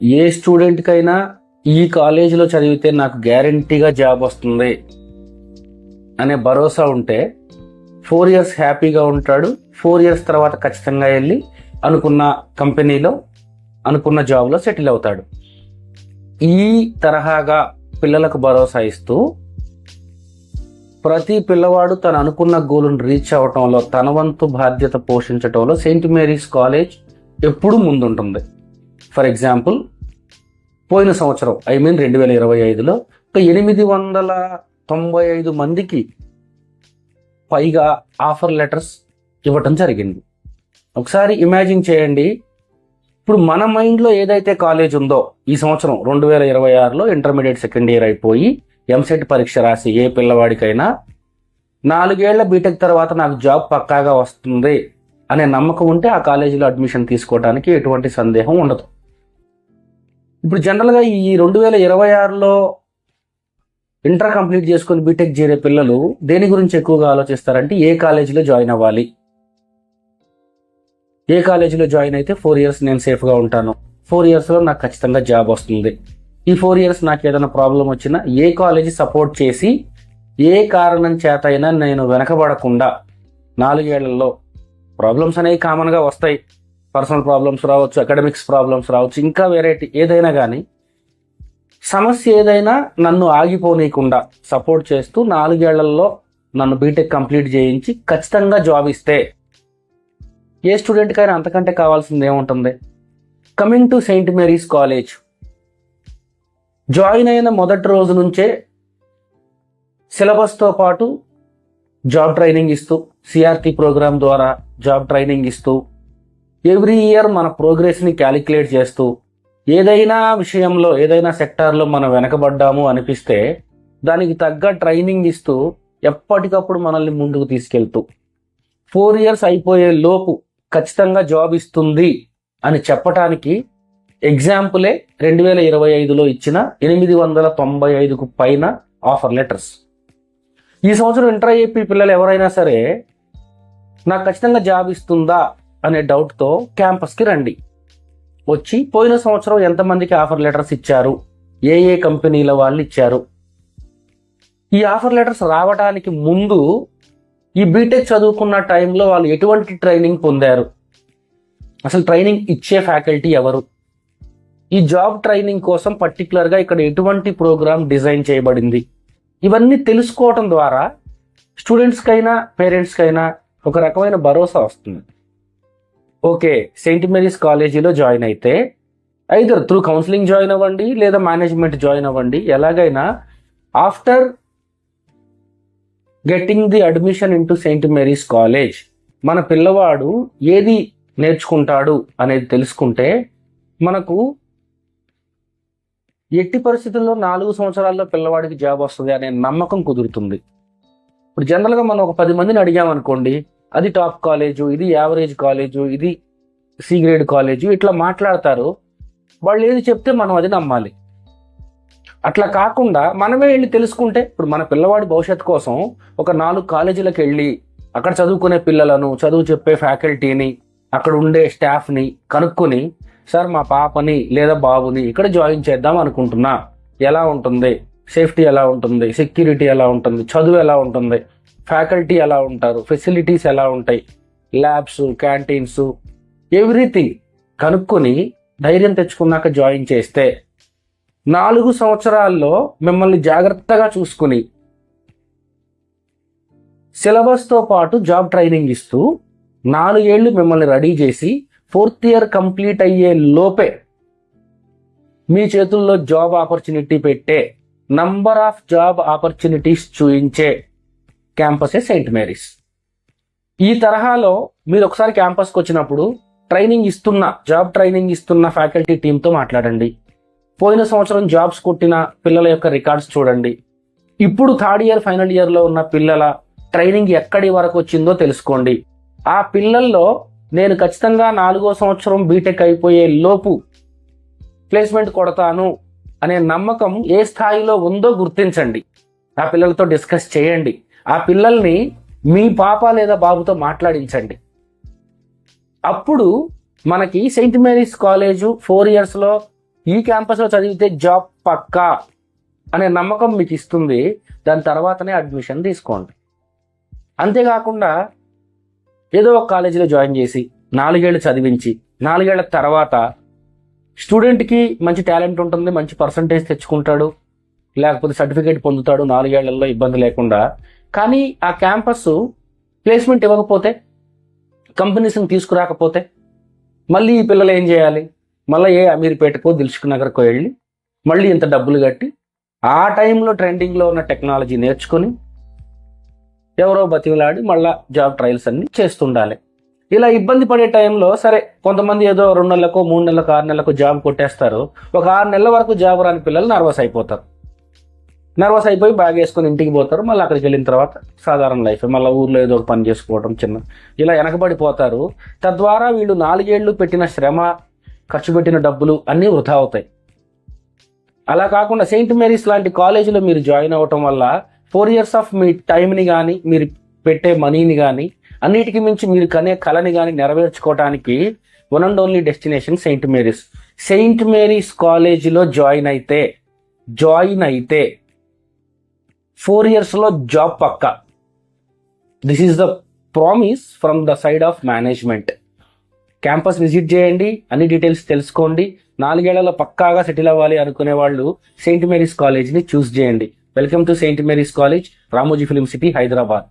ఏ స్టూడెంట్కైనా ఈ కాలేజీలో చదివితే నాకు గ్యారంటీగా జాబ్ వస్తుంది అనే భరోసా ఉంటే 4 ఇయర్స్ హ్యాపీగా ఉంటాడు. 4 ఇయర్స్ తర్వాత ఖచ్చితంగా వెళ్ళి అనుకున్న కంపెనీలో అనుకున్న జాబ్లో సెటిల్ అవుతాడు. ఈ తరహాగా పిల్లలకు భరోసా ఇస్తూ ప్రతి పిల్లవాడు తను అనుకున్న గోల్ను రీచ్ అవ్వటంలో తన వంతు బాధ్యత పోషించటంలో సెయింట్ మేరీస్ కాలేజ్ ఎప్పుడూ ముందుంటుంది. ఫర్ ఎగ్జాంపుల్, పోయిన సంవత్సరం 2025లో 895 మందికి పైగా ఆఫర్ లెటర్స్ ఇవ్వటం జరిగింది. ఒకసారి ఇమాజిన్ చేయండి, ఇప్పుడు మన మైండ్లో ఏదైతే కాలేజ్ ఉందో ఈ సంవత్సరం 2026లో ఇంటర్మీడియట్ సెకండ్ ఇయర్ అయిపోయి ఎంసెట్ పరీక్ష రాసి ఏ పిల్లవాడికైనా 4 ఏళ్ల బీటెక్ తర్వాత నాకు జాబ్ పక్కాగా వస్తుంది అనే నమ్మకం ఉంటే ఆ కాలేజీలో అడ్మిషన్ తీసుకోవడానికి ఎటువంటి సందేహం ఉండదు. ఇప్పుడు జనరల్గా ఈ 2026లో ఇంటర్ కంప్లీట్ చేసుకొని బీటెక్ చేరే పిల్లలు దేని గురించి ఎక్కువగా ఆలోచిస్తారంటే ఏ కాలేజీలో జాయిన్ అవ్వాలి, ఏ కాలేజీలో జాయిన్ అయితే 4 ఇయర్స్ నేను సేఫ్గా ఉంటాను, 4 ఇయర్స్లో నాకు ఖచ్చితంగా జాబ్ వస్తుంది, ఈ 4 ఇయర్స్ నాకు ఏదైనా ప్రాబ్లం వచ్చినా ఏ కాలేజీ సపోర్ట్ చేసి ఏ కారణం చేత అయినా నేను వెనకబడకుండా 4 ఏళ్లలో ప్రాబ్లమ్స్ అనేవి కామన్గా వస్తాయి. పర్సనల్ ప్రాబ్లమ్స్ రావచ్చు, అకాడమిక్స్ ప్రాబ్లమ్స్ రావచ్చు, ఇంకా వెరైటీ ఏదైనా కానీ సమస్య ఏదైనా నన్ను ఆగిపోనీయకుండా సపోర్ట్ చేస్తూ 4 ఏళ్లలో నన్ను బీటెక్ కంప్లీట్ చేయించి ఖచ్చితంగా జాబ్ ఇస్తే ఏ స్టూడెంట్కైనా అంతకంటే కావాల్సింది ఏముంటుంది. Coming to Saint Mary's college, join అయిన మొదటి రోజు నుంచే సిలబస్తో పాటు జాబ్ ట్రైనింగ్ ఇస్తూ, సిఆర్టీ ప్రోగ్రామ్ ద్వారా జాబ్ ట్రైనింగ్ ఇస్తూ, ఎవ్రీ ఇయర్ మన ప్రోగ్రెస్ని క్యాలిక్యులేట్ చేస్తూ, ఏదైనా విషయంలో ఏదైనా సెక్టార్లో మనం వెనకబడ్డాము అనిపిస్తే దానికి తగ్గ ట్రైనింగ్ ఇస్తూ ఎప్పటికప్పుడు మనల్ని ముందుకు తీసుకెళ్తూ 4 ఇయర్స్ అయిపోయే లోపు ఖచ్చితంగా జాబ్ ఇస్తుంది అని చెప్పటానికి ఎగ్జాంపులే 2025లో ఇచ్చిన 895కు పైన ఆఫర్ లెటర్స్. ఈ సంవత్సరం ఇంటర్ ఐఏపీ పిల్లలు ఎవరైనా సరే నాకు ఖచ్చితంగా జాబ్ ఇస్తుందా అనే డౌట్తో క్యాంపస్కి రండి. వచ్చి పోయిన సంవత్సరం ఎంతమందికి ఆఫర్ లెటర్స్ ఇచ్చారు, ఏ ఏ కంపెనీల వాళ్ళు ఇచ్చారు, ఈ ఆఫర్ లెటర్స్ రావడానికి ముందు ఈ బీటెక్ చదువుకున్న టైంలో వాళ్ళు ఎటువంటి ట్రైనింగ్ పొందారు, అసలు ట్రైనింగ్ ఇచ్చే ఫ్యాకల్టీ ఎవరు, ఈ జాబ్ ట్రైనింగ్ కోసం పర్టికులర్గా ఇక్కడ ఎటువంటి ప్రోగ్రామ్ డిజైన్ చేయబడింది, ఇవన్నీ తెలుసుకోవటం ద్వారా స్టూడెంట్స్కైనా పేరెంట్స్కైనా ఒక రకమైన భరోసా వస్తుంది. ఓకే, సెయింట్ మేరీస్ కాలేజీలో జాయిన్ అయితే ఐదర్ త్రూ కౌన్సిలింగ్ జాయిన్ అవ్వండి లేదా మేనేజ్మెంట్ జాయిన్ అవ్వండి, ఎలాగైనా after getting the admission into Saint Mary's college మన పిల్లవాడు ఏది నేర్చుకుంటాడు అనేది తెలుసుకుంటే మనకు ఎట్టి పరిస్థితుల్లో 4 సంవత్సరాల్లో పిల్లవాడికి జాబ్ వస్తుంది అనే నమ్మకం కుదురుతుంది. ఇప్పుడు జనరల్గా మనం ఒక 10 మందిని అడిగామనుకోండి, అది టాప్ కాలేజు, ఇది యావరేజ్ కాలేజు, ఇది సి గ్రేడ్ కాలేజు, ఇట్లా మాట్లాడతారు. వాళ్ళు ఏది చెప్తే మనం అది నమ్మాలి. అట్లా కాకుండా మనమే వెళ్ళి తెలుసుకుంటే, ఇప్పుడు మన పిల్లవాడి భవిష్యత్తు కోసం ఒక 4 కాలేజీలకు వెళ్ళి అక్కడ చదువుకునే పిల్లలను, చదువు చెప్పే ఫ్యాకల్టీని, అక్కడ ఉండే స్టాఫ్ని కనుక్కొని, సార్ మా పాపని లేదా బాబుని ఇక్కడ జాయిన్ చేద్దాం అనుకుంటున్నా, ఎలా ఉంటుంది, సేఫ్టీ ఎలా ఉంటుంది, సెక్యూరిటీ ఎలా ఉంటుంది, చదువు ఎలా ఉంటుంది, ఫ్యాకల్టీ ఎలా ఉంటారు, ఫెసిలిటీస్ ఎలా ఉంటాయి, ల్యాబ్స్, క్యాంటీన్స్, ఎవ్రీథింగ్ కనుక్కొని ధైర్యం తెచ్చుకున్నాక జాయిన్ చేస్తే 4 సంవత్సరాల్లో మిమ్మల్ని జాగ్రత్తగా చూసుకుని సిలబస్తో పాటు జాబ్ ట్రైనింగ్ ఇస్తూ 4 ఏళ్ళు మిమ్మల్ని రెడీ చేసి 4th ఇయర్ కంప్లీట్ అయ్యే లోపే మీ చేతుల్లో జాబ్ ఆపర్చునిటీ పెట్టే, నంబర్ ఆఫ్ జాబ్ ఆపర్చునిటీస్ చూయించే క్యాంపసే సెయింట్ మేరీస్. ఈ తరహాలో మీరు ఒకసారి క్యాంపస్కి వచ్చినప్పుడు జాబ్ ట్రైనింగ్ ఇస్తున్న ఫ్యాకల్టీ టీంతో మాట్లాడండి. పోయిన సంవత్సరం జాబ్స్ కొట్టిన పిల్లల యొక్క రికార్డ్స్ చూడండి. ఇప్పుడు 3rd ఇయర్ ఫైనల్ ఇయర్లో ఉన్న పిల్లల ట్రైనింగ్ ఎక్కడి వరకు వచ్చిందో తెలుసుకోండి. ఆ పిల్లల్లో నేను ఖచ్చితంగా 4వ సంవత్సరం బీటెక్ అయిపోయే లోపు ప్లేస్మెంట్ కొడతాను అనే నమ్మకం ఏ స్థాయిలో ఉందో గుర్తించండి. ఆ పిల్లలతో డిస్కస్ చేయండి. ఆ పిల్లల్ని మీ పాప లేదా బాబుతో మాట్లాడించండి. అప్పుడు మనకి సెయింట్ మేరీస్ కాలేజు 4 ఇయర్స్లో ఈ క్యాంపస్లో చదివితే జాబ్ పక్కా అనే నమ్మకం మీకు ఇస్తుంది. దాని తర్వాతనే అడ్మిషన్ తీసుకోండి. అంతేకాకుండా ఏదో ఒక కాలేజీలో జాయిన్ చేసి 4 ఏళ్ళు చదివించి 4 ఏళ్ల తర్వాత స్టూడెంట్కి మంచి టాలెంట్ ఉంటుంది, మంచి పర్సంటేజ్ తెచ్చుకుంటాడు, లేకపోతే సర్టిఫికేట్ పొందుతాడు 4 ఏళ్లలో ఇబ్బంది లేకుండా. కానీ ఆ క్యాంపస్ ప్లేస్మెంట్ ఇవ్వకపోతే, కంపెనీస్ని తీసుకురాకపోతే మళ్ళీ ఈ పిల్లలు ఏం చేయాలి? మళ్ళీ ఏ అమీర్పేటకో దిల్సుఖ్ నగర్కో వెళ్ళి మళ్ళీ ఇంత డబ్బులు కట్టి ఆ టైంలో ట్రెండింగ్లో ఉన్న టెక్నాలజీ నేర్చుకొని ఎవరో బతిమలాడి మళ్ళీ జాబ్ ట్రయల్స్ అన్ని చేస్తుండాలి. ఇలా ఇబ్బంది పడే టైంలో సరే కొంతమంది ఏదో 2 నెలలకో 3 నెలలకో 6 నెలలకో జాబ్ కొట్టేస్తారు. ఒక 6 నెలల వరకు జాబ్ రాని పిల్లలు నర్వస్ అయిపోతారు. నర్వస్ అయిపోయి బ్యాగ్ వేసుకొని ఇంటికి పోతారు. మళ్ళీ అక్కడికి వెళ్ళిన తర్వాత సాధారణ లైఫ్, మళ్ళీ ఊర్లో ఏదో ఒక పని చేసుకోవడం చిన్న, ఇలా వెనకబడిపోతారు. తద్వారా వీళ్ళు 4 ఏళ్ళు పెట్టిన శ్రమ, ఖర్చు పెట్టిన డబ్బులు అన్నీ వృధా అవుతాయి. అలా కాకుండా సెయింట్ మేరీస్ లాంటి కాలేజీలో మీరు జాయిన్ అవ్వటం వల్ల 4 years ఆఫ్ మీ టైంని కానీ, మీరు పెట్టే మనీని కానీ, అన్నిటికీ మించి మీరు కనే కళని కానీ నెరవేర్చుకోవడానికి one and only destination Saint Mary's. Saint Mary's కాలేజీలో జాయిన్ అయితే 4 yearsలో జాబ్ పక్కా. This is the promise from the side of management. Campus visit చేయండి, అన్ని డీటెయిల్స్ తెలుసుకోండి. 4 ఏళ్లలో పక్కాగా సెటిల్ అవ్వాలి అనుకునే వాళ్ళు సెయింట్ మేరీస్ కాలేజ్ని చూస్ చేయండి. Welcome to Saint Mary's college, Ramoji film city, Hyderabad.